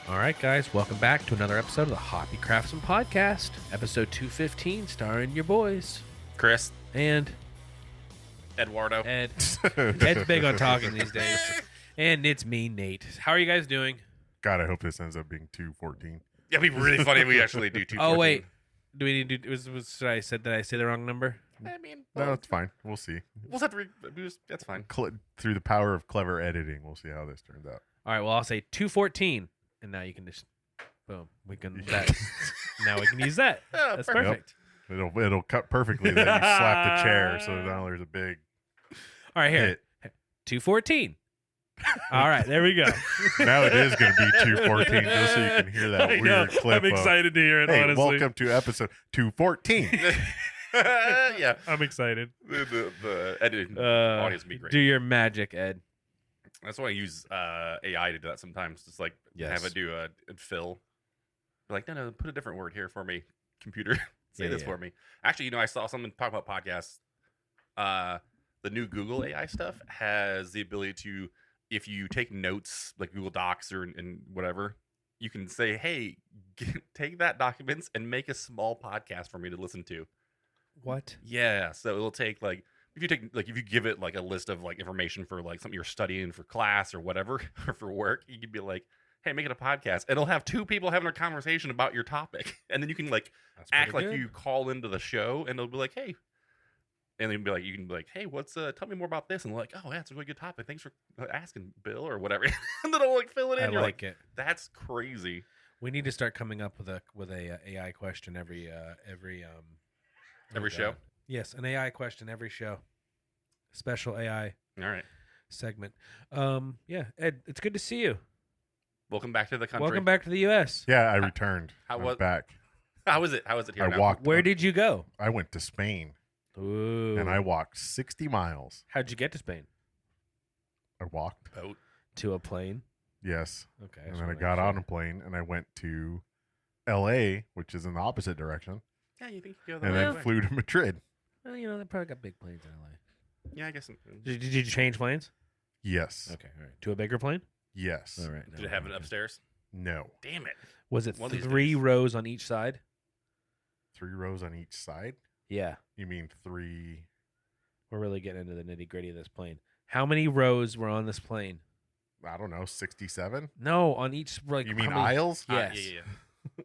All right, guys, welcome back to another episode of the Hoppy Craftsman Podcast, episode 215, starring your boys. Chris. And Eduardo. Ed. Ed's big on talking these days. And it's me, Nate. How are you guys doing? God, I hope this ends up being 214. It'd be really funny if we actually do 214. Oh, wait. Do we need to do, did I say the wrong number? I mean, No, it's fine. We'll see. we'll have to that's fine. Through the power of clever editing, we'll see how this turns out. All right, well, I'll say 214. And now you can just, boom, now we can use that. That's perfect. Yep. It'll cut perfectly. Then you slap the chair, so now there's a big All right, here. hit. 214. All right, there we go. Now it is going to be 214, just so you can hear that weird clip. I'm excited to hear it, Hey, honestly. welcome to episode 214. Yeah. I'm excited. The editing audio is be great. Do your magic, Ed. That's why I use AI to do that sometimes. Just like have it do a fill. Be like, no, put a different word here for me, computer. Say this for me. Actually, I saw someone talk about podcasts. The new Google AI stuff has the ability to, if you take notes like Google Docs or and whatever, you can say, hey, take that documents and make a small podcast for me to listen to. What? Yeah, so it'll take if you give it like a list of like information for like something you're studying for class or whatever or for work, you could be like, hey, make it a podcast. And it'll have two people having a conversation about your topic, and then you can act like you call into the show, and it'll be like, hey, and then you can be like, hey, what's tell me more about this, and they're like, oh, yeah, it's a really good topic. Thanks for asking, Bill, or whatever. And then it'll fill it in. I like it. That's crazy. We need to start coming up with a AI question every show. Yes, an AI question every show. Special AI All right. segment. Yeah, Ed, it's good to see you. Welcome back to the country. Welcome back to the U.S. Yeah, I returned. How I'm was back. How is it? How is it here? I now? walked. Where did you go? I went to Spain, Ooh. and I walked 60 miles. How'd you get to Spain? I walked. Boat. To a plane. Yes. Okay. And then I got on a plane, and I went to L.A., which is in the opposite direction, Yeah, you think you go the and right then way. flew to Madrid. Well, they probably got big planes in L.A. Yeah, I guess. Did you change planes? Yes. Okay, all right. To a bigger plane? Yes. All right. Did it have it upstairs? No. Damn it. Was it One of these 3 days. rows on each side? 3 rows on each side? Yeah. You mean 3? We're really getting into the nitty gritty of this plane. How many rows were on this plane? I don't know, 67? No, on each. You mean how many- aisles? Yes. Yeah.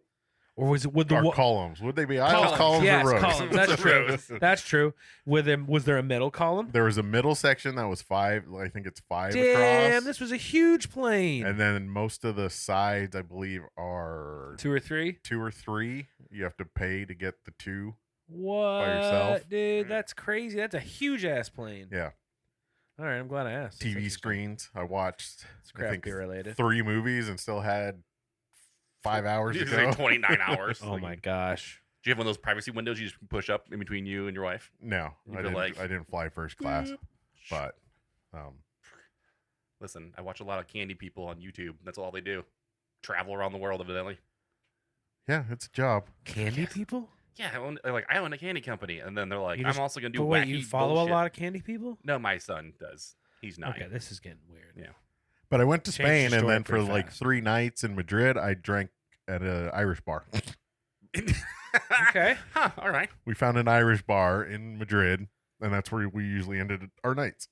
Or was it with the Or columns? Would they be aisles, columns, Yes, or rows? columns. That's true. Rows. That's true. Was there a middle column? There was a middle section that was 5. I think it's 5 Damn, across. this was a huge plane. And then most of the sides, I believe, are 2 or 3. 2 or 3. You have to pay to get the 2. What, yourself. dude? That's crazy. That's a huge ass plane. Yeah. All right, I'm glad I asked. That's TV interesting. screens. I watched, It's I craft think, beer related. 3 movies and still had 5 hours to It's like go. 29 hours. Oh my gosh. Do you have one of those privacy windows you just push up in between you and your wife? No, You I feel I didn't fly first class, but Listen, I watch a lot of candy people on YouTube. That's all they do. Travel around the world, evidently. yeah, it's a job. Candy people? Yeah, I own a candy company, and then they're like, You I'm just- also gonna do. But wait, wacky you follow bullshit. a lot of candy people? No, my son does. He's 9. Okay, this is getting weird. Yeah. But I went to Changed your Spain, and story then for pretty like fast. 3 nights in Madrid, I drank at an Irish bar. Okay. Huh, all right. We found an Irish bar in Madrid, and that's where we usually ended our nights.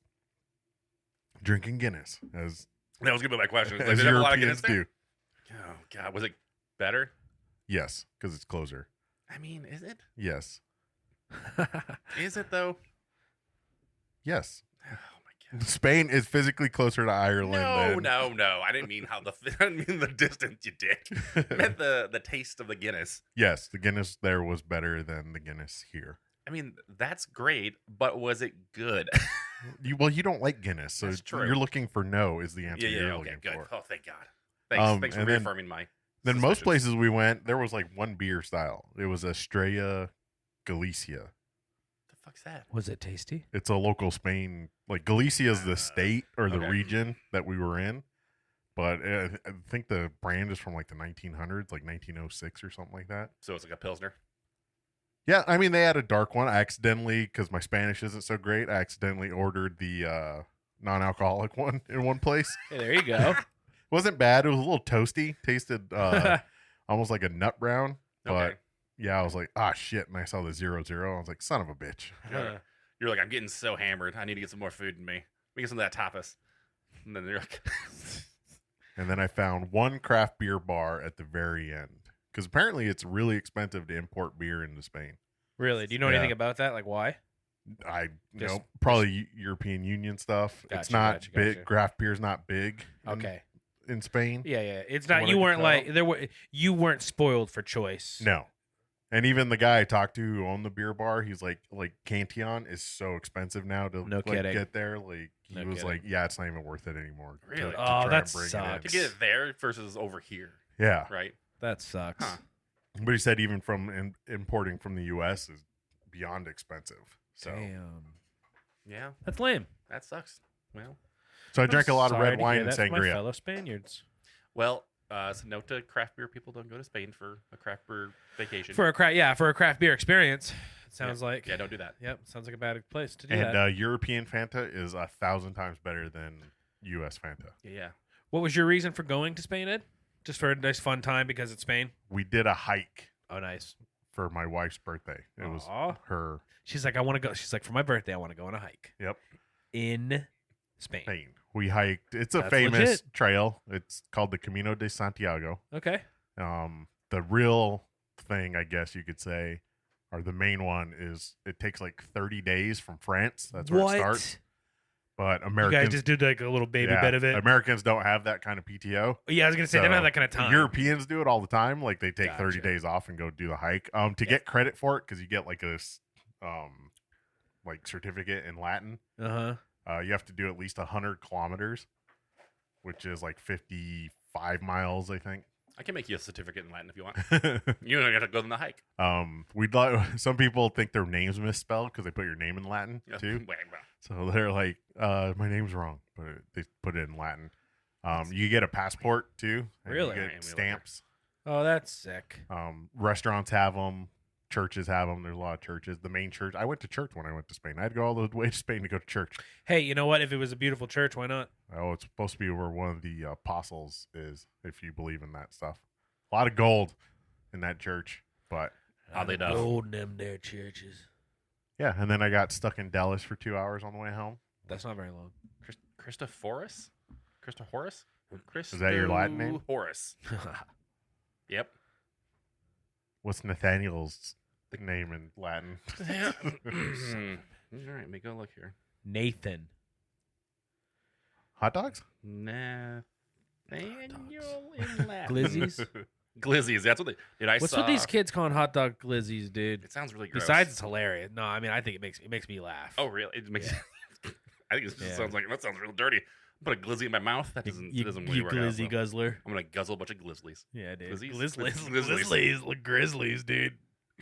Drinking Guinness, as That was gonna be my question. It's like, as did they have a lot of Europeans Guinness do. there? Oh God, was it better? Yes, because it's closer. I mean, is it? Yes. Is it though? Yes. Oh my God. Spain is physically closer to Ireland than... No. I didn't mean I didn't mean the distance, you dick. I meant the taste of the Guinness. Yes, the Guinness there was better than the Guinness here. I mean, that's great, but was it good? You don't like Guinness, so That's true. you're looking for no is the answer you're okay, looking good. for. Oh, thank God. Thanks for and then- reaffirming my. Then most suspicions. places we went, there was like one beer style. It was Estrella Galicia. The fuck's that? Was it tasty? It's a local Spain. Like Galicia is the state or the okay. region that we were in, but I think the brand is from like the 1900s, like 1906 or something like that. So it's like a pilsner. Yeah, I mean they had a dark one. I accidentally, because my Spanish isn't so great, I accidentally ordered the non-alcoholic one in one place. Hey, there you go. Wasn't bad. It was a little toasty. Tasted almost like a nut brown. But Okay. yeah, I was like, shit. And I saw the 0-0. I was like, son of a bitch. You're like, I'm getting so hammered. I need to get some more food in me. Let me get some of that tapas. And then you're like, And then I found one craft beer bar at the very end. Because apparently it's really expensive to import beer into Spain. Really? Do you know anything about that? Like why? Probably European Union stuff. Gotcha, it's not gotcha. big. Craft beer's not big. Okay. In Spain. Yeah. It's From not. what You I weren't can like tell. you weren't spoiled for choice. No. And even the guy I talked to who owned the beer bar, he's like Cantillon is so expensive now to get there. Like he was like, yeah, it's not even worth it anymore. Really? Try and that bring it in. sucks. to get it there versus over here, Yeah. right? That sucks. Huh. But he said even from importing from the U.S. is beyond expensive. So Damn. Yeah, That's lame. that sucks. Well, I drank a lot of Sorry red to wine hear and that from my sangria. fellow Spaniards. so note to craft beer people: don't go to Spain for a craft beer vacation. For a craft beer experience. It sounds like. Yeah, don't do that. Yep. Sounds like a bad place to do And that. European Fanta is 1,000 times better than U.S. Fanta. Yeah. What was your reason for going to Spain, Ed? Just for a nice fun time because it's Spain? We did a hike Oh, nice. for my wife's birthday. It was Aw. her She's like, I want to go. She's like, for my birthday, I want to go on a hike. Yep. In Spain. Spain. We hiked. It's a That's famous legit. trail. It's called the Camino de Santiago. Okay. The real thing, I guess you could say, or the main one is it takes like 30 days from France. That's where it starts. But You Americans, guys just did like a little baby bit of it. Americans don't have that kind of PTO. Yeah, I was gonna say they don't have that kind of time. Europeans do it all the time. Like they take 30 Gotcha. days off and go do the hike. To get credit for it, because you get like a like certificate in Latin. You have to do at least 100 kilometers, which is like 55 miles, I think. I can make you a certificate in Latin if you want. You don't have to go on the hike. We'd like some people think their name's misspelled because they put your name in Latin Yeah. too. Well, So they're like, my name's wrong, but they put it in Latin. You get a passport too. And Really? You And we get like stamps. Oh, that's sick. Restaurants have them. Churches have them. There's a lot of churches. The main church. I went to church when I went to Spain. I had to go all the way to Spain to go to church. Hey, you know what? If it was a beautiful church, why not? Oh, it's supposed to be where one of the apostles is, if you believe in that stuff. A lot of gold in that church, but oddly enough. Gold in them there churches. yeah. And then I got stuck in Dallas for 2 hours on the way home. That's not very long. Christophorus? Christophorus? Is that your Latin name? Horace. Yep. What's Nathaniel's name in Latin? All right, let me go look here. Nathan. Hot dogs? Nathaniel in Latin. Glizzies? Glizzies. That's what they. Dude, I What's saw. with these kids calling hot dog glizzies, dude? It sounds really gross. Besides, it's hilarious. No, I mean, I think it makes me laugh. Oh, really? It makes. Yeah. I think it just Yeah. sounds like that sounds real dirty. Put a glizzy in my mouth. That doesn't. you, it doesn't you really work out, glizzy so. guzzler. I'm gonna guzzle a bunch of glizzlies. Yeah, dude. Glizzies? Grizzlies. Look, grizzlies, dude.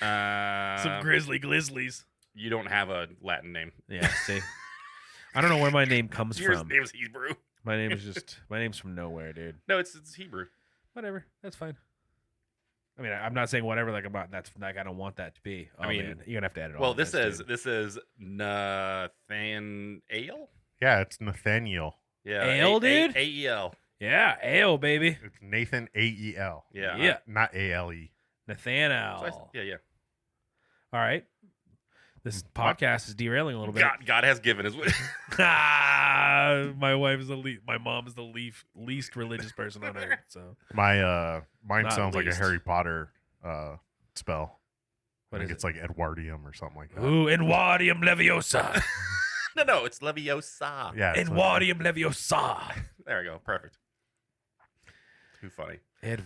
Some grizzly glizzlies. You don't have a Latin name. Yeah, see. I don't know where my name comes Your from. name's Hebrew. My name's from nowhere, dude. No, it's Hebrew. Whatever. That's fine. I mean, I'm not saying whatever. Like that's like I don't want that to be. Oh, I mean, man, you're gonna have to edit. all Well, of this dude. is Nathaniel. Yeah, it's Nathaniel. Yeah, Ale, dude? A-E-L. Yeah, ale, baby. It's Nathan AEL. Yeah. Yeah. Not ALE. Nathaniel. Yeah. All right. This podcast is derailing a little bit. God has given us. My wife is my mom is the least religious person on earth. So Mine Not sounds like a least. Harry Potter spell. what I think is it's like Edwardium or something like it? that. Ooh, Inwadium Leviosa. No, it's Leviosa. Yeah. it's like- Inwadium Leviosa. There we go. Perfect. Too funny.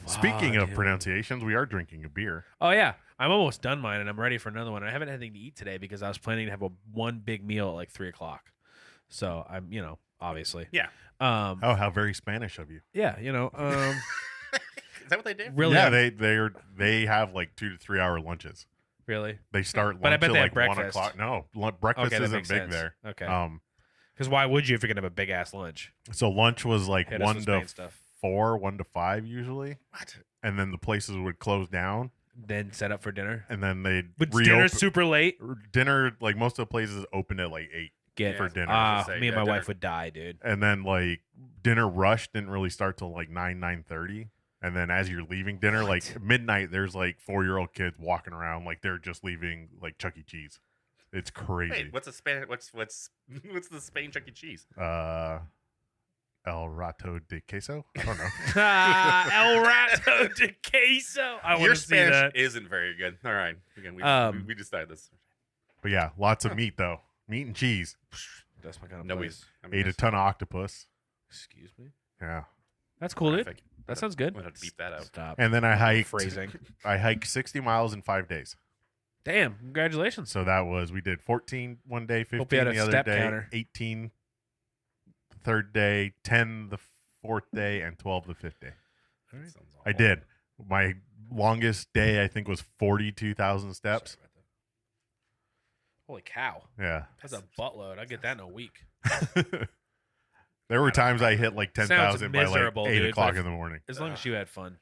Speaking of Edwardium. pronunciations, we are drinking a beer. Oh yeah, I'm almost done mine, and I'm ready for another one. I haven't had anything to eat today because I was planning to have one big meal at like 3:00. So I'm, obviously. Yeah. Oh, how very Spanish of you. Yeah, Is that what they do? really. Yeah, they have like 2 to 3 hour lunches. really. They start But I lunch bet at they like have 1 breakfast. o'clock. No, breakfast Okay, that isn't makes big sense. there. Okay. Because why would you if you're gonna have a big ass lunch? So lunch was like Hit us 1 with to Spain stuff. 4, 1 to 5 usually, What? and then the places would close down, Then set up for dinner. and then they'd But reopen. dinner's super late. Dinner, like most of the places, opened at like 8. get for dinner. Me and my wife would die, dude. And then like dinner rush didn't really start till like 9:30. And then as you're leaving dinner, like midnight, there's like 4-year-old kids walking around like they're just leaving like Chuck E. Cheese. It's crazy. Wait, what's the Spain Chuck E. Cheese? El Rato de Queso? I don't know. El Rato de Queso. Your Spanish isn't very good. All right. Again, we decided this. But yeah, lots of meat though. Meat and cheese. That's my kind of place. Ate a ton of octopus. Excuse me? Yeah. That's cool, dude. That sounds good. I'm going to beep that out. Stop. And then I hiked. Phrasing. I hiked 60 miles in 5 days. Damn. Congratulations. So that was, we did 14 one day, 15 the other day, counter. 18 the third day, 10 the fourth day, and 12 the fifth day. All right. I did. My longest day, I think, was 42,000 steps. Holy cow. Yeah. That's a buttload. I get that in a week. There were times I hit like 10,000 by like 8 o'clock in the morning. As long as you had fun.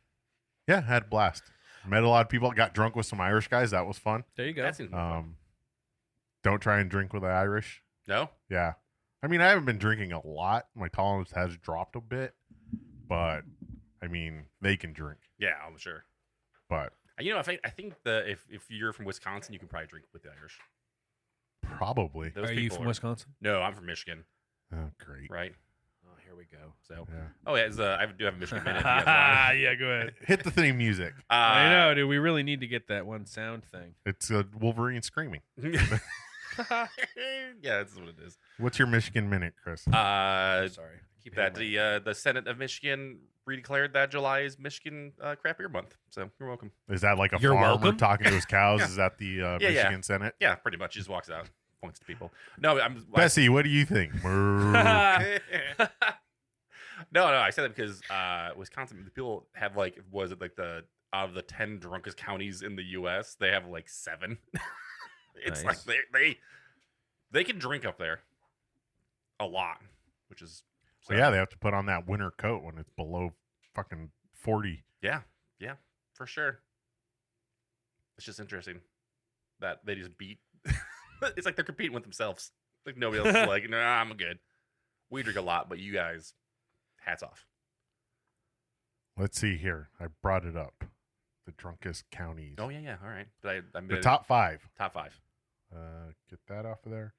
Yeah, had a blast. Met a lot of people. Got drunk with some Irish guys. That was fun. There you go. Don't try and drink with the Irish. No? Yeah. I mean, I haven't been drinking a lot. My tolerance has dropped a bit. But, I mean, they can drink. Yeah, I'm sure. But. You know, I think if you're from Wisconsin, you can probably drink with the Irish. Probably. Are you from Wisconsin? No, I'm from Michigan. Oh, great. Right? Oh, here we go. So, yeah. I do have a Michigan minute. Yeah, go ahead. Hit the theme music. I know, dude. We really need to get that one sound thing. It's Wolverine screaming. Yeah, that's what it is. What's your Michigan minute, Chris? Sorry. Keep that the Senate of Michigan redeclared that July is Michigan craft beer month. So you're welcome. Is that like a farmer talking to his cows? Is that the Michigan Senate? Yeah, pretty much. He just walks out, points to people. No, Bessie, what do you think? No, I said that because Wisconsin, the people have like, was it like out of the 10 drunkest counties in the U.S., they have like 7. It's nice. Like they can drink up there a lot, which is. So yeah, they have to put on that winter coat when it's below fucking 40. Yeah, for sure. It's just interesting that they just beat. It's like they're competing with themselves. Like nobody else is like, no, I'm good. We drink a lot, but you guys, hats off. Let's see here. I brought it up. The drunkest counties. Oh yeah. All right. But the top 5. Top 5. Get that off of there.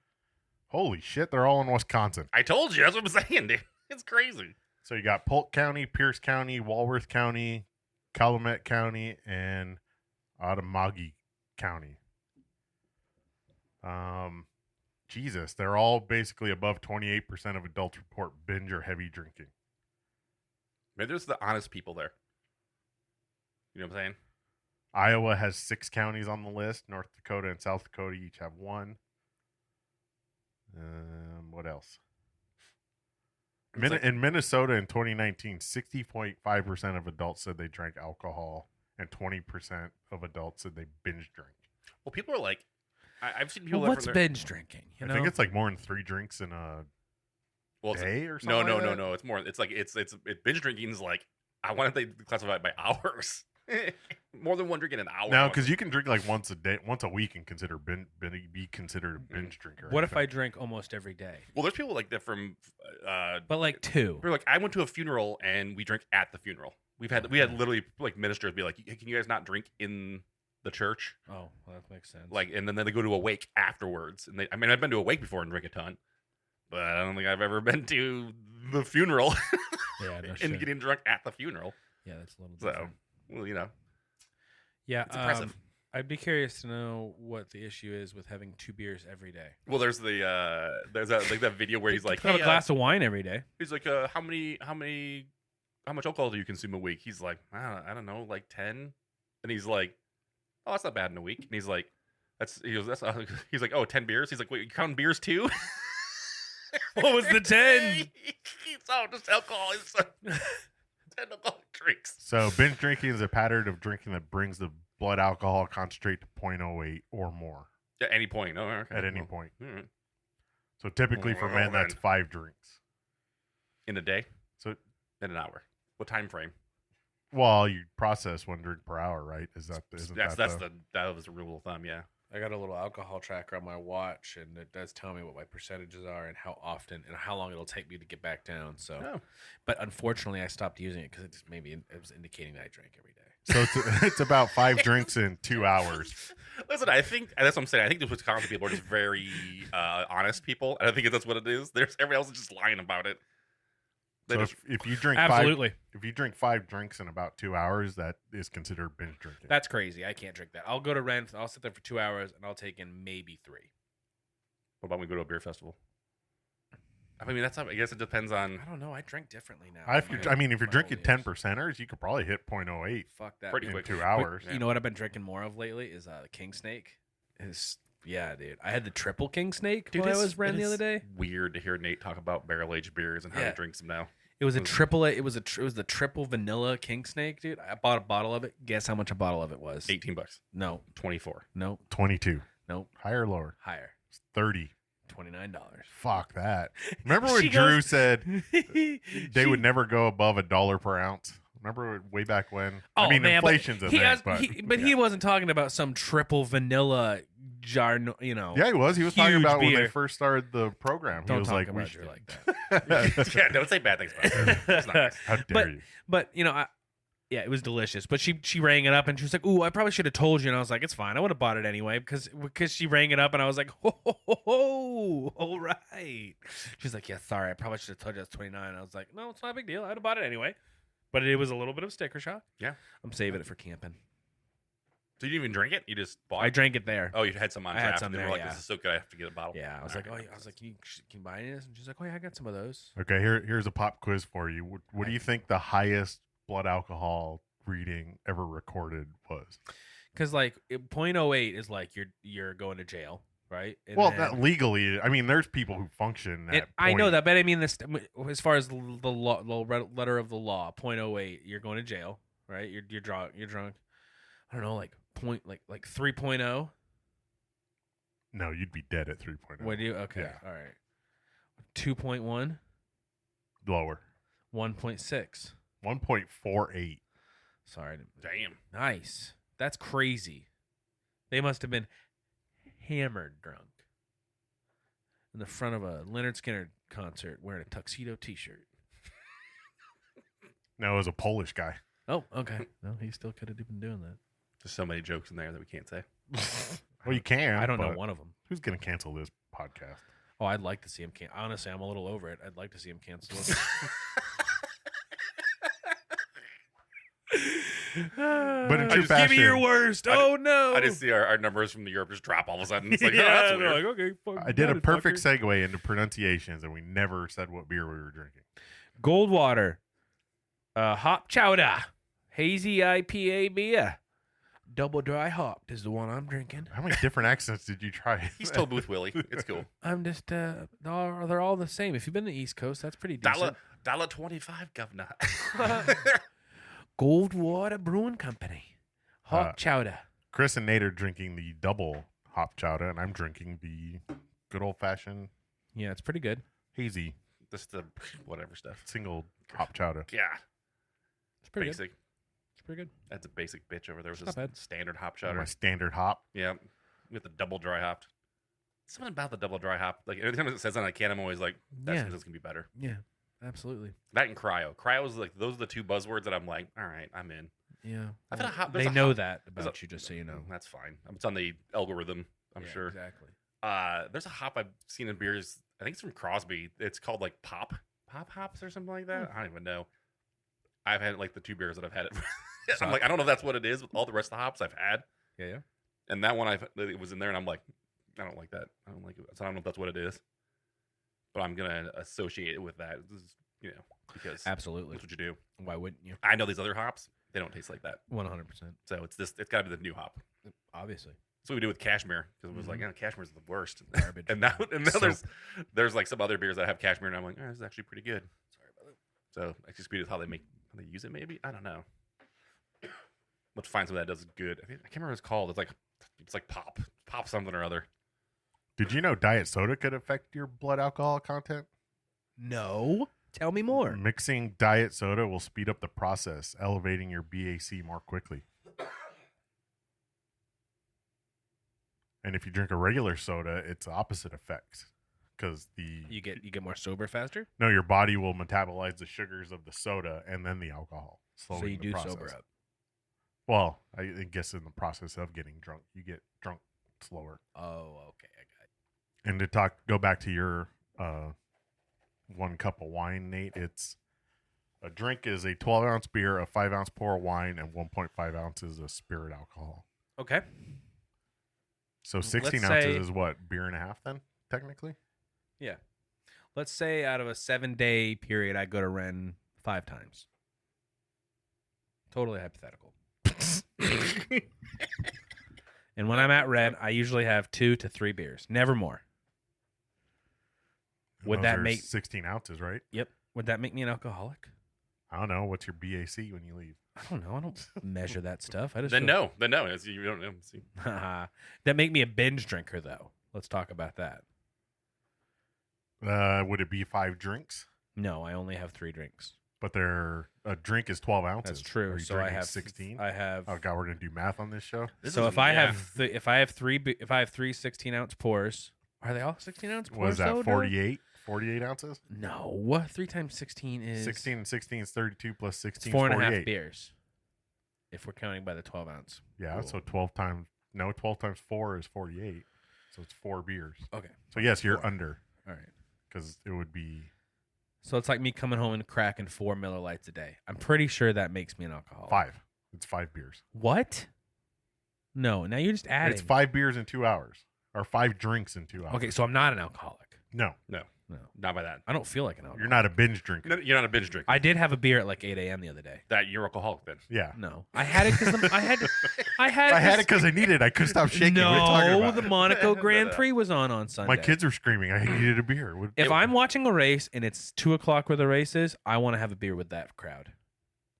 Holy shit, they're all in Wisconsin. I told you. That's what I'm saying, dude. It's crazy. So you got Polk County, Pierce County, Walworth County, Calumet County, and Outagamie County. Jesus, they're all basically above 28% of adults report binge or heavy drinking. Maybe there's the honest people there. You know what I'm saying? Iowa has 6 counties on the list. North Dakota and South Dakota each have 1. What else? In Minnesota in 2019, 60.5% of adults said they drank alcohol, and 20% of adults said they binge drank. Well, people are like, I've seen people. What's binge drinking? I think it's like more than 3 drinks in a day or something. No. It's more. It's like it's binge drinking is like I want to classify it by hours. More than one drink in an hour. No, because you can drink like once a week and be considered a binge drinker. What if I drink almost every day? Well, there's people like that from. But like 2. We're like, I went to a funeral and we drank at the funeral. We had literally like ministers be like, can you guys not drink in the church? Oh, well, that makes sense. Like, and then they go to a wake afterwards. And I've been to a wake before and drink a ton, but I don't think I've ever been to the funeral. And getting drunk at the funeral. Yeah, that's a little different. Well, you know. Yeah, it's impressive. I'd be curious to know what the issue is with having 2 beers every day. Well, there's that video where he's like, have a glass of wine every day. He's like, how much alcohol do you consume a week? He's like, I don't know, like 10. And he's like, oh, that's not bad in a week. And he's like, he's like, oh, 10 beers. He's like, wait, you counting beers too? What was the 10? Oh, just alcohol. 10 alcoholic drinks. So binge drinking is a pattern of drinking that brings the blood alcohol concentrate to 0.08 or more. At any point. Oh, okay. At any point. Right. So typically for men, that's 5 drinks. In a day? So in an hour. What time frame? Well, you process 1 drink per hour, right? That was the rule of thumb, yeah. I got a little alcohol tracker on my watch, and it does tell me what my percentages are and how often and how long it'll take me to get back down. So, but unfortunately, I stopped using it because it was indicating that I drank every day. So it's about 5 drinks in 2 hours. Listen, I think that's what I'm saying. I think the Wisconsin people are just very honest people. I don't think that's what it is. Everybody else is just lying about it. So if you drink if you drink 5 drinks in about 2 hours, that is considered binge drinking. That's crazy. I can't drink that. I'll go to Wren. I'll sit there for 2 hours, and I'll take in maybe 3. What about we go to a beer festival? I mean, I guess it depends on. I don't know. I drink differently now. If you're drinking 10%ers, you could probably hit 0.08. Fuck that. Pretty in quick. 2 hours. But you know what I've been drinking more of lately is the King Snake. Yeah, dude. I had the triple King Snake when I was Wren the other day. Weird to hear Nate talk about barrel aged beers and how he drinks them now. It was a triple. It was the triple vanilla King Snake, dude. I bought a bottle of it. Guess how much a bottle of it was? $18. No. 24. No. 22. Nope. Higher or lower? Higher. 30. $29. Fuck that. Remember when Drew said they would never go above $1 per ounce? Remember way back when? Oh, inflation's a thing. But he wasn't talking about some triple vanilla jar, you know. Yeah, he was. He was talking about beer. when they first started the program. Don't he was talk like, about Drew like that. Yeah, don't say bad things about it. It's not nice. How dare you? But you know, it was delicious. But she rang it up and she was like, "Ooh, I probably should have told you." And I was like, "It's fine. I would have bought it anyway because she rang it up and I was like, ho, all right." She's like, "Yeah, sorry. I probably should have told you it's 29." I was like, "No, it's not a big deal. I'd have bought it anyway." But it was a little bit of sticker shock. Yeah, I'm saving it for camping. So you didn't even drink it? You just bought it? I drank it there. Oh, you had some on draft. I had some there, like, this is so good, I have to get a bottle. Yeah, I was like, can you buy any of this? And she's like, "Oh yeah, I got some of those." Okay, here's a pop quiz for you. What do you think the highest blood alcohol reading ever recorded was? Because like 0.08 is like you're going to jail, right? And not legally. I mean, there's people who function at I know that, but I mean this as far as the law, the letter of the law, 0.08, you're going to jail, right? You're drunk. I don't know, like 3.0. No, you'd be dead at 3.0. What do you? Okay, Yeah. all right. 2.1, Lower. 1.6. 1.48. Sorry. Damn. Nice. That's crazy. They must have been hammered drunk in the front of a Leonard Skinner concert wearing a tuxedo T-shirt. No, it was a Polish guy. Oh, okay. No, he still could have been doing that. There's so many jokes in there that we can't say. Well, you can. I don't know one of them. Who's going to cancel this podcast? Oh, I'd like to see him cancel. Honestly, I'm a little over it. I'd like to see him cancel it. But in true give me your worst. No. I just see our numbers from the Europe just drop all of a sudden. It's like, yeah, that's weird. like, okay, I did a perfect segue into pronunciations, and we never said what beer we were drinking. Goldwater, hop chowder, hazy IPA beer, double dry hopped is the one I'm drinking. How many different accents did you try? He's still Booth Willie. It's cool. I'm just they're all the same. If you've been to the East Coast, that's pretty decent. $1.25, governor. Goldwater Brewing Company, hop chowder. Chris and Nate are drinking the double hop chowder, and I'm drinking the good old fashioned. Yeah, it's pretty good. Hazy. Just the whatever stuff. Single hop chowder. Yeah. It's pretty basic. good. It's pretty good. That's a basic bitch over there. With Not this bad. standard hop My chowder. standard hop. Yeah. With the double dry hopped. Something about the double dry hop. Like every time it says on a can, I'm always like, that's going to be better. Yeah, absolutely. That and cryo. Cryo is like, those are the two buzzwords that I'm like, all right, I'm in. Yeah. I've had a hop. They know that about you, just so you know. That's fine. It's on the algorithm, I'm sure. Exactly. There's a hop I've seen in beers. I think it's from Crosby. It's called like Pop hops or something like that. I don't even know. I've had like the 2 beers that I've had it. I'm like, I don't know if that's what it is with all the rest of the hops I've had. Yeah. And that one it was in there, and I'm like, I don't like that. I don't like it. So I don't know if that's what it is. But I'm gonna associate it with that. This is, because Absolutely. that's what you do. Why wouldn't you? I know these other hops, they don't taste like that. 100%. So it's got to be the new hop. Obviously. That's what we do with cashmere, because it was like, cashmere's the worst. Garbage. and now there's like some other beers that have cashmere, and I'm like, this is actually pretty good. Sorry about that. So XP is how they use it. Maybe I don't know. Let's find something that does good. I can't remember what it's called. It's like pop something or other. Did you know diet soda could affect your blood alcohol content? No. Tell me more. Mixing diet soda will speed up the process, elevating your BAC more quickly. And if you drink a regular soda, it's the opposite effect. Because you get more sober faster. No, your body will metabolize the sugars of the soda and then the alcohol. So you do sober up. Well, I guess in the process of getting drunk, you get drunk slower. Oh, okay, I got it. And to go back to your 1 cup of wine, Nate, it's a drink is a 12-ounce beer, a 5-ounce pour of wine, and 1.5 ounces of spirit alcohol. Okay. So 16 ounces is what, beer and a half then, technically? Yeah. Let's say out of a 7-day period, I go to Wren 5 times. Totally hypothetical. And when I'm at Wren, I usually have 2 to 3 beers, never more. Would that make 16 ounces, right? Yep. Would that make me an alcoholic? I don't know. What's your BAC when you leave? I don't know. I don't measure that stuff. I just Then no. You don't know. See. That make me a binge drinker, though. Let's talk about that. Would it be 5 drinks? No, I only have 3 drinks. But a drink is 12 ounces. That's true. So I have 16. I have. Oh God, we're gonna do math on this show. If I have 3 16-ounce pours, are they all 16-ounce pours? Was that 48? 48 ounces? No. 3 times 16 is 16 and 16 is 32 plus 16 is 4 is and a 48. half beers. If we're counting by the 12-ounce. Yeah, rule. so 12 times 4 is 48. So it's 4 beers. Okay. So yes, you're 4. under. All right. Because it would be. So it's like me coming home and cracking 4 Miller Lights a day. I'm pretty sure that makes me an alcoholic. 5. It's 5 beers. What? No, now you're just adding. It's 5 beers in 2 hours. Or 5 drinks in 2 hours. Okay, so I'm not an alcoholic. No. Not by that. I don't feel like an alcoholic. You're not a binge drinker. No, you're not a binge drinker. I did have a beer at like 8 a.m. the other day. That you're alcoholic then. Yeah. No, I had it because I had it because I needed it. I couldn't stop shaking. What are you talking No, about? the Monaco Grand Prix was on Sunday. My kids are screaming. I needed a beer. If I'm watching a race and it's 2:00 where the race is, I want to have a beer with that crowd.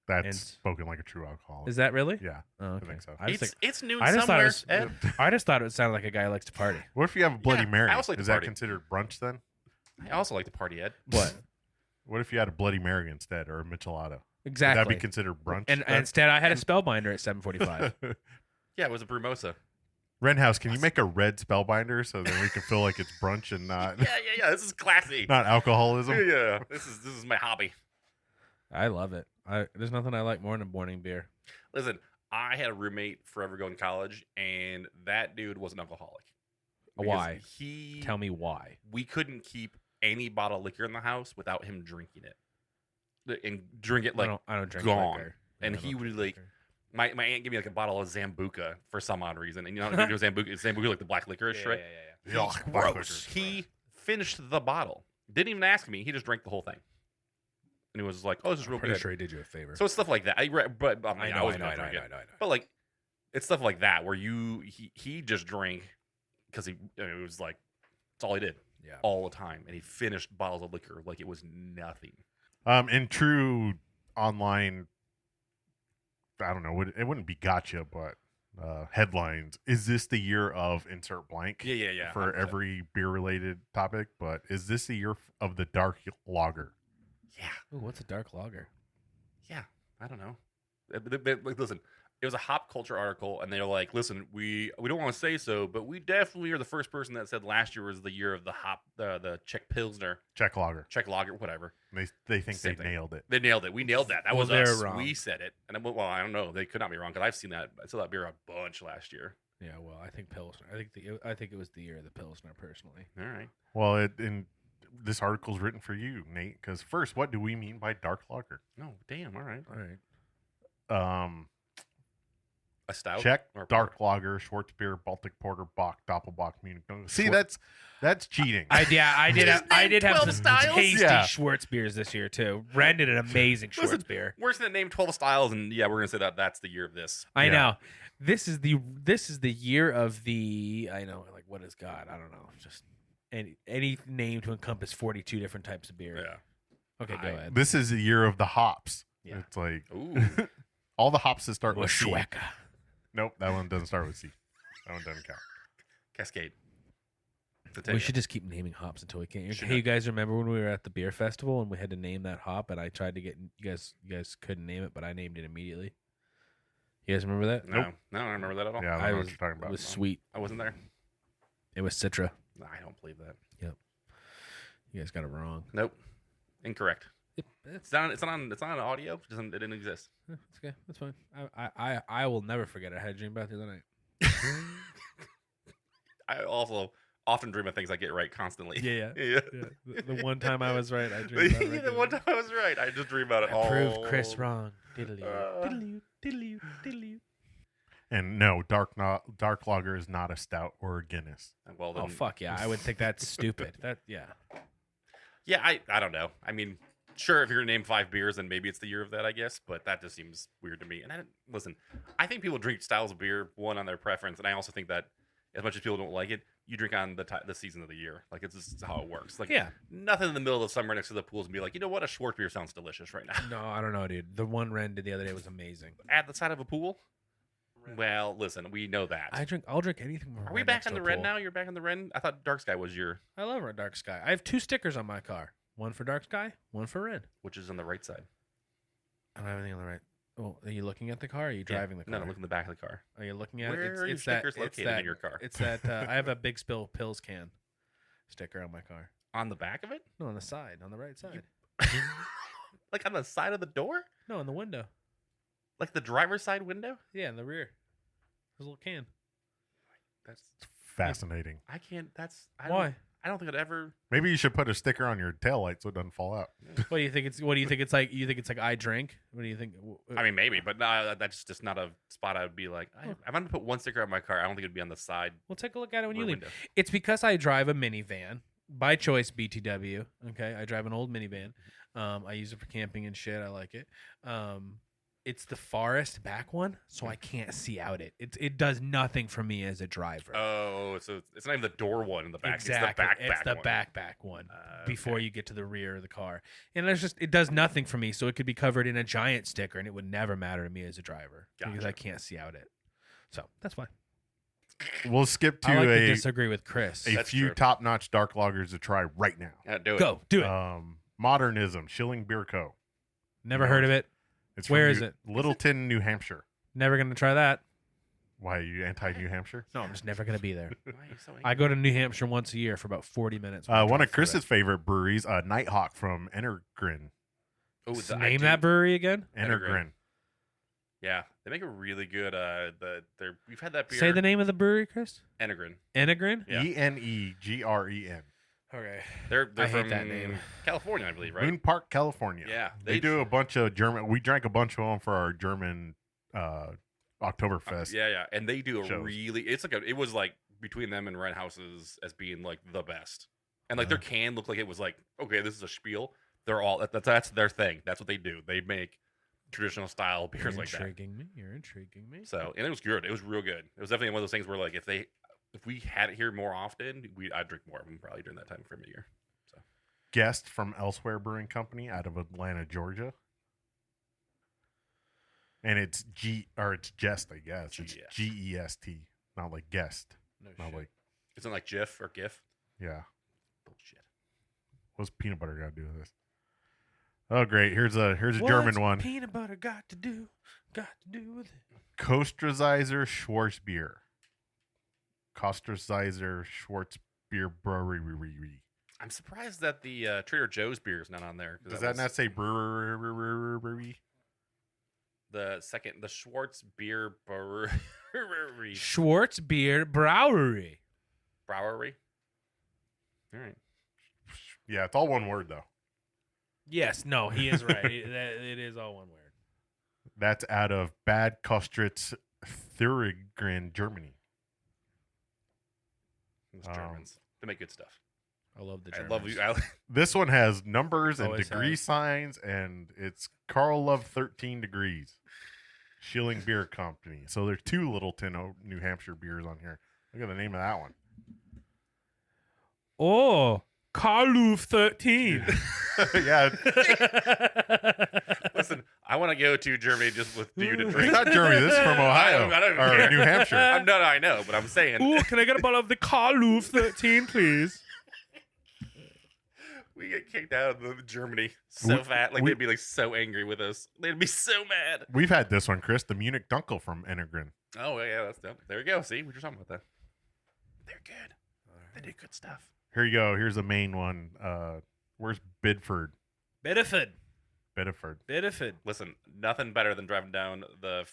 That's spoken like a true alcoholic. Is that really? Yeah. Oh, okay. I think so. It's noon I just somewhere. I just thought it sounded like a guy who likes to party. What if you have a Bloody Mary? I also like to Is that party. considered brunch then? I also like to party, Ed. What? What if you had a Bloody Mary instead or a Michelada? Exactly. Would that be considered brunch? And instead, I had a Spellbinder at 7:45. Yeah, it was a Brumosa. Wren House, can you make a red Spellbinder so then we can feel like it's brunch and not Yeah. This is classy. not alcoholism? Yeah. This is my hobby. I love it. There's nothing I like more than a morning beer. Listen, I had a roommate forever ago in college, and that dude was an alcoholic. Why? Because Tell me why. we couldn't keep any bottle of liquor in the house without him drinking it. And drink it like I don't drink gone. liquor. And I don't he would drink like liquor. my aunt gave me like a bottle of Zambuca for some odd reason. And you know how to do Zambuca like the black licorice, right? Yeah. Gross. He finished the bottle. Didn't even ask me. He just drank the whole thing. And he was like, "Oh, this is real Pretty good." sure he did you a favor. So it's stuff like that. I was I know. But like, it's stuff like that where he just drank because it was like it's all he did. Yeah. All the time, and he finished bottles of liquor like it was nothing. In true online, I don't know, it wouldn't be gotcha, but headlines. Is this the year of insert blank? Yeah. For 100%. every beer related topic, but is this the year of the dark lager? Yeah. Ooh, what's a dark lager? Yeah. I don't know. Like, listen, it was a hop culture article, and they're like, "Listen, we don't want to say so, but we definitely are the first person that said last year was the year of the hop, the Czech Pilsner, Czech lager. Czech lager, whatever." They think Same they thing. nailed it. They nailed it. We nailed that. That Well, was they're us. wrong. We said it, and I don't know. They could not be wrong because I've seen that. I saw that beer a bunch last year. Yeah, well, I think Pilsner. I think it was the year of the Pilsner, personally. All right. Well, this article's written for you, Nate. Because first, what do we mean by dark lager? Oh, damn. All right. All right. A stout? Czech or dark lager, Schwarzbier, Baltic Porter, Bock, Doppelbock, Munich. See, that's cheating. I did have 12 some styles? tasty Yeah. Schwartz beers this year too. Ren did an amazing Schwartz Listen, beer. We're just gonna name 12 styles, and yeah, we're gonna say that's the year of this. I Yeah. know. This is the year of the. I know, like what is God? I don't know. Just any name to encompass 42 different types of beer. Yeah. Okay, go ahead. This is the year of the hops. Yeah. It's like Ooh. all the hops that start with C. Bushwacka. Nope, that one doesn't start with C. That one doesn't count. Cascade. We should just keep naming hops until we can't. Should Hey, not. you guys remember when we were at the beer festival and we had to name that hop, and I tried to get you guys couldn't name it, but I named it immediately. You guys remember that? No, I don't remember that at all. Yeah, I don't know what you're talking It about. was sweet. I wasn't there. It was Citra. I don't believe that. Yep. You guys got it wrong. Nope. Incorrect. It's It's not on audio. It didn't exist. It's okay. That's fine. I will never forget. I had a dream about the other night. I also often dream of things I get right constantly. Yeah. Yeah. The one time I was right, I dreamed about it. The one time I was right, I just dream about it all. Proved Chris wrong. Diddle-you. And no, dark lager is not a stout or a Guinness. Well, then, Oh fuck yeah! I would think that's stupid. Yeah. I don't know. I mean, sure, if you're gonna name 5 beers, then maybe it's the year of that, I guess. But that just seems weird to me. And listen, I think people drink styles of beer on their preference, and I also think that as much as people don't like it, you drink on the season of the year. Like it's just how it works. Like nothing in the middle of the summer next to the pools and be like, you know what, a Schwartz beer sounds delicious right now. No, I don't know, dude. The one Wren did the other day was amazing. At the side of a pool. Well, listen, we know that. I'll drink anything more. Are we back on the Wren now? You're back on the Wren? I thought Dark Sky was your... I love our Dark Sky. I have 2 stickers on my car. One for Dark Sky, one for Wren. Which is on the right side. I don't have anything on the right. Oh, are you looking at the car or are you driving the car? No, look in the back of the car. Are you looking at Where it? are your stickers located in your car? It's that I have a Big Spill Pills can sticker on my car. On the back of it? No, on the side, on the right side. Like on the side of the door? No, on the window. Like the driver's side window? Yeah, in the rear. There's a little can. That's fascinating. I can't. Why? I don't think I'd ever. Maybe you should put a sticker on your taillight so it doesn't fall out. What do you think it's like? You think it's like I drink? What do you think? I mean, maybe, but no, that's just not a spot I would be like. If I'm gonna put one sticker on my car, I don't think it'd be on the side. We'll take a look at it when you leave. Window. It's because I drive a minivan by choice, BTW. Okay, I drive an old minivan. I use it for camping and shit. I like it. It's the farthest back one, so I can't see out it. It does nothing for me as a driver. Oh, so it's not even the door one in the back. Exactly. It's the back one before you get to the rear of the car. And it does nothing for me, so it could be covered in a giant sticker, and it would never matter to me as a driver because I can't see out it. So that's fine. We'll skip to to disagree with Chris. A few top-notch dark lagers to try right now. Do it. Go, do it. Modernism, Schilling Beer Co. Never heard of it. Where is it? Littleton, New Hampshire. Never going to try that. Why, are you anti-New Hampshire? No, I'm just never going to be there. Why are you so angry? I go to New Hampshire once a year for about 40 minutes. One of Chris's favorite breweries, Nighthawk from Ennergren. Oh, name that brewery again? Ennergren. Yeah, they make a really good. We've had that beer. Say the name of the brewery, Chris. Ennergren. Ennergren. Yeah. Enegren. Okay. They're I from hate that name. California, I believe, right? Moon Park, California. Yeah, they do a bunch of German. We drank a bunch of them for our German Oktoberfest. Yeah, and they do a shows. really. It was like between them and Wren House as being like the best, and like their can looked like it was like, okay, this is a spiel. They're all that's their thing. That's what they do. They make traditional style beers like that. You're intriguing me. So, and it was good. It was real good. It was definitely one of those things where like if we had it here more often, I'd drink more of them probably during that time frame of the year. So, Guest from Elsewhere Brewing Company out of Atlanta, Georgia. And it's Jest, I guess. It's Gest, not like guest. No Not shit. like, isn't it like GIF or GIF? yeah. Bullshit. What's peanut butter got to do with this? Oh, great. Here's a German one. Peanut butter got to do with it. Kosterzizer Schwarzbier. Kosterzizer Schwarzbier Brewery. I'm surprised that the Trader Joe's beer is not on there. Does that not say brewery? The Schwartz Beer Brewery. Schwartz Beer Brewery. Brewery. All right. Yeah, it's all one word, though. Yes, no, he is right. It is all one word. That's out of Bad Kostritz, Thüringen, Germany. Those Germans. They make good stuff. I love the I Germans. love you. This one has numbers and Always degree has. signs, and it's Carl Love 13 degrees. Schilling Beer Company. So there's 2 Littleton, New Hampshire beers on here. Look at the name of that one. Oh, Karluf 13. Yeah, Listen, I want to go to Germany just with you to it's drink. not Germany. This is from Ohio I don't or care. New Hampshire. I know, but I'm saying Ooh, can I get a bottle of the Karluf 13, please? we get kicked out of Germany so fat. Like they'd be like so angry with us. They'd be so mad. We've had this one, Chris, the Munich Dunkel from Ennergren. Oh yeah, that's dope. There we go. See, we were talking about that. They're good. They do good stuff. Here you go. Here's the main one. Where's Bidford? Bedford. Listen, nothing better than driving down the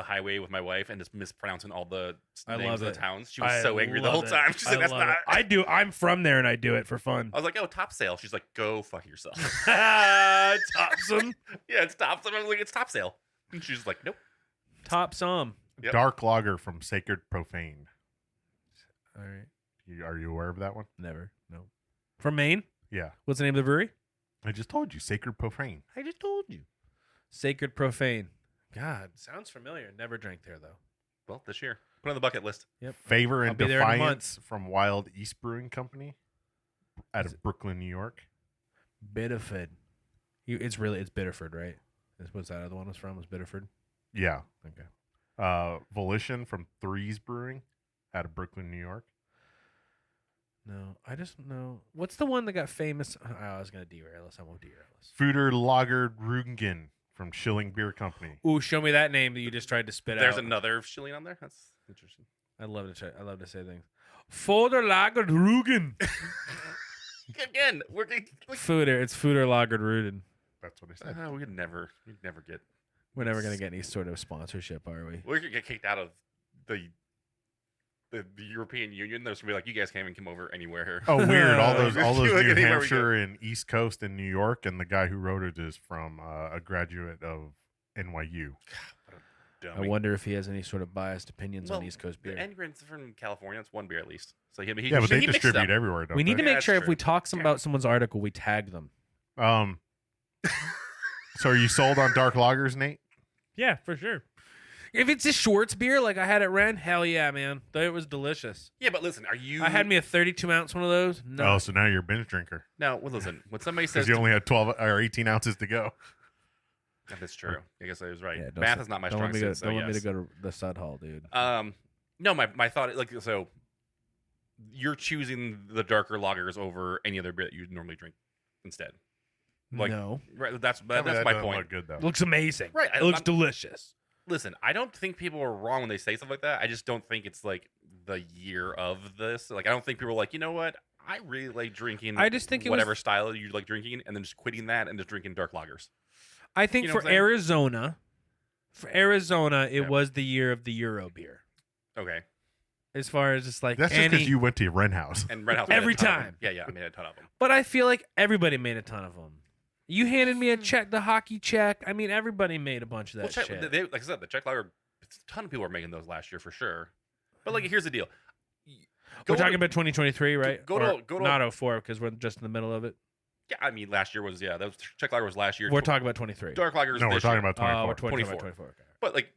highway with my wife and just mispronouncing all the names of the towns. She was so angry the whole time. She's like, "That's not." I do. I'm from there, and I do it for fun. I was like, "Oh, Topsail." She's like, "Go fuck yourself." Topsum. Yeah, it's Topsum. I was like, "It's Topsail," and she's like, "Nope." Topsum. Yep. Dark Lager from Sacred Profane. All right. Are you aware of that one? Never. No. From Maine. Yeah. What's the name of the brewery? I just told you, Sacred Profane. I just told you. Sacred Profane. God, sounds familiar. Never drank there though. Well, this year, put it on the bucket list. Yep. Favor I'll and be there in a month. Defiance from Wild East Brewing Company out of Brooklyn, New York. Biddeford. It's Biddeford, right? What's that other one was from? Was Biddeford? Yeah. Okay. Volition from Threes Brewing out of Brooklyn, New York. No, I just know. What's the one that got famous? Oh, I was going to derail us. I won't derail us. Fuder Lager Rugen from Schilling Beer Company. Ooh, show me that name that you just tried to spit There's out. another shilling on there. That's interesting. I love to say things. Fuder Lager Rugen. Again, Fuder. It's Fuder Lager Rugen. That's what I said. we'd never get. We're never going to get any sort of sponsorship, are we? We're gonna get kicked out of the European Union. There's gonna be like, you guys can't even come over anywhere here. Oh, weird! All those Like New anywhere we Hampshire and East Coast and New York, and the guy who wrote it is from a graduate of NYU. I wonder if he has any sort of biased opinions on East Coast beer. The Engren's from California. It's one beer at least. So he but they he mixed distribute up. everywhere. Don't We need they? to make that's sure if true. we talk about someone's article, we tag them. So are you sold on dark lagers, Nate? Yeah, for sure. If it's a Schwartz beer like I had at Wren, hell yeah, man. It was delicious. Yeah, but listen, are you? I had me a 32-ounce one of those. No. Oh, so now you're a binge drinker No, well, listen. When somebody says because you only had 12 or 18 ounces to go. that's true. I guess I was right. Yeah, Math is not my strong suit. Don't want me to go to the Sud Hall, dude. No, my thought like so. You're choosing the darker lagers over any other beer that you normally drink instead. Like, no. Right, that's That my doesn't point. Look good though. It looks amazing. Right, It looks delicious. Listen, I don't think people are wrong when they say stuff like that. I just don't think it's like the year of this. Like, I don't think people are like, you know what? I really like drinking. I just think whatever style you like drinking, and then just quitting that and just drinking dark lagers. I think You know for what I'm saying? Arizona, it Yeah. was the year of the Euro beer. Okay, As far as just like That's just because you went to Wren House. and Red House made Every a ton of time. them. Yeah, I made a ton of them. But I feel like everybody made a ton of them. You handed me a check, the hockey check. I mean, everybody made a bunch of that Well, shit. like I said, the Czech lager. A ton of people were making those last year for sure. But like, here's the deal. We're talking about 2023, right? go to- not 04 because we're just in the middle of it. Yeah, I mean, last year was that was Czech lager was last year. We're talking about 23. dark lagers. No, we're this talking year. about 24. We're 24. 24. Okay. But like,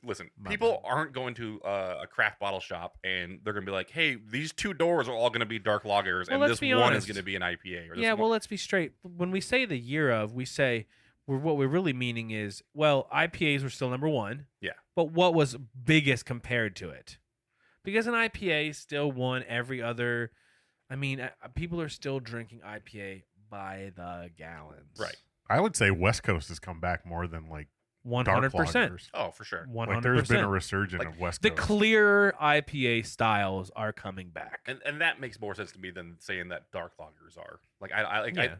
listen, My people bad. aren't going to a craft bottle shop and they're going to be like, "Hey, these two doors are all going to be dark lagers, Well, and let's this be one honest. is going to be an IPA." Or this Yeah, one. well, let's be straight. When we say the year of, we say what we're really meaning is, well, IPAs were still number one. Yeah. But what was biggest compared to it? Because an IPA still won every other. I mean, people are still drinking IPA by the gallons. Right. I would say West Coast has come back more than like dark 100%. lagers. Oh, for sure. 100%. Like there's been a resurgence Like, of West The Coast. clear IPA styles are coming back. And that makes more sense to me than saying that dark lagers are. Like Yeah.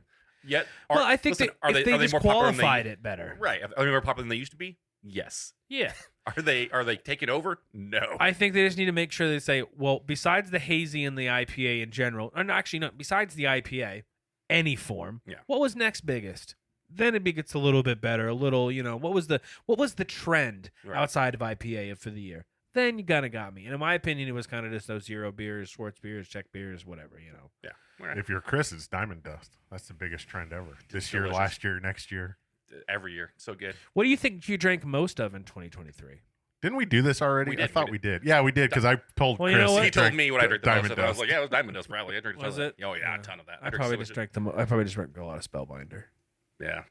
Yet. Well, I think listen, they, if they just more popular than qualified it better. Right. Are they more popular than they used to be? Yes. Yeah. Are they taking over? No. I think they just need to make sure they say, well, besides the hazy and the IPA in general, and actually, no, besides the IPA, any form, Yeah. what was next biggest? Then it gets a little bit better. A little, what was the trend Right. outside of IPA for the year? Then you kind of got me. And in my opinion, it was kind of just those Euro beers, Schwartz beers, Czech beers, whatever, Yeah. All right. If you're Chris, it's Diamond Dust. That's the biggest trend ever. This year, delicious. last year, next year. Every year. So good. What do you think you drank most of in 2023? Didn't we do this already? We did, I thought we we did. Yeah, we did because I told Well, Chris. you know what? He told me what I drank the most Diamond of. And I was Dust. like, yeah, it was Diamond Dust probably. I drank Was a ton of it? that. Oh, yeah, Yeah. a ton of that. I drank probably so just much- drank them. I probably just drank a lot of Spellbinder. Yeah.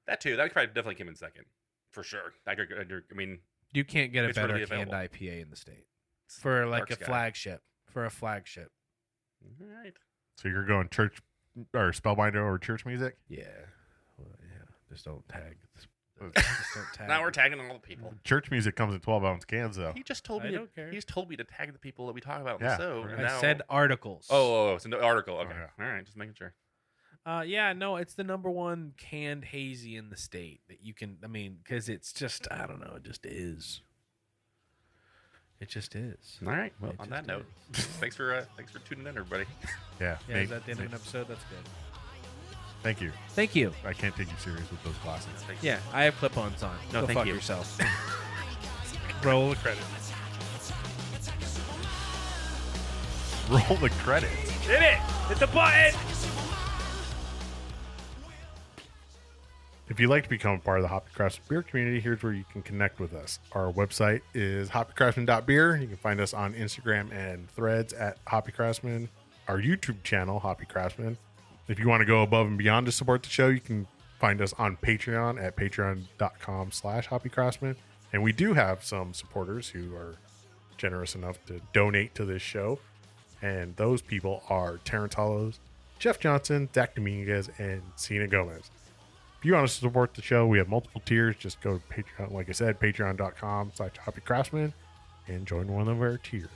That too. That probably definitely came in second. For sure. I mean, You can't get a It's better readily canned available. IPA in the state for like Dark a Sky. flagship. For a flagship. all right. So you're going church or Spellbinder over church music? Yeah. Well, yeah. Just don't tag Just don't tag Now we're them. tagging all the people. Church music comes in 12-ounce cans, though. He just told I me. don't care. He's told me to tag the people that we talk about on Yeah, the show. right. And I now, said articles. Oh, it's an article. Okay. yeah. All right, just making sure. Yeah, no, it's the number one canned hazy in the state that you can. I mean, because it's just, I don't know, it just is. It just is. All right. Well, It on just that note, thanks for tuning in, everybody. Yeah. Yeah, is that the end of an episode? That's good. Thank you. Thank you. I can't take you serious with those glasses. Yeah, I have clip-ons on. No, Go thank fuck you. yourself. Roll the credits. Roll the credits. Hit it! Hit the button! If you'd like to become a part of the Hoppy Craftsman beer community, here's where you can connect with us. Our website is hoppycraftsman.beer. You can find us on Instagram and Threads at Hoppy Craftsman. Our YouTube channel, Hoppy Craftsman. If you want to go above and beyond to support the show, you can find us on Patreon at patreon.com/hoppycraftsman. And we do have some supporters who are generous enough to donate to this show. And those people are Terrence Hollows, Jeff Johnson, Zach Dominguez, and Cena Gomez. If you want to support the show, we have multiple tiers. Just go to Patreon, like I said, patreon.com/hoppycraftsman and join one of our tiers.